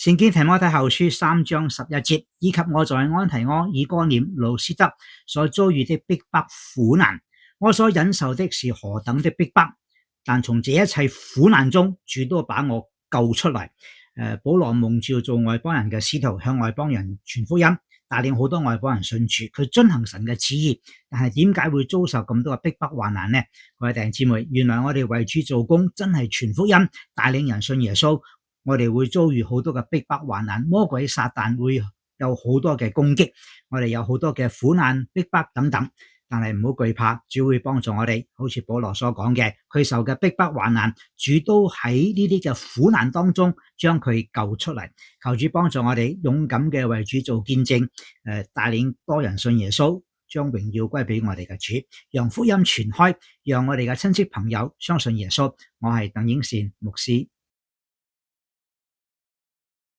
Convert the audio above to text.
聖經提摩太後書3章11節，以及我在安提阿、以哥念、路斯德所遭遇的逼迫苦難，我所忍受的是何等的逼迫，但從這一切苦難中，主都把我救出嚟。保羅蒙召做外邦人嘅使徒，向外邦人傳福音，帶領好多外邦人信主，佢遵行神嘅旨意。但係點解會遭受咁多嘅逼迫患難呢？各位弟兄姊妹，原來我哋為主做工，真係傳福音，帶領人信耶穌，我哋會遭遇好多嘅逼迫患難，魔鬼撒旦會有好多嘅攻擊，我哋有好多嘅苦難逼迫等等，但係唔好懼怕，主會幫助我哋。好似保羅所講嘅，佢受嘅逼迫患難，主都喺呢啲嘅苦難當中將佢救出嚟。求主幫助我哋勇敢嘅為主做見證，帶領多人信耶穌，將榮耀歸俾我哋嘅主，讓福音傳開，讓我哋嘅親戚朋友相信耶穌。我係鄧英善牧師。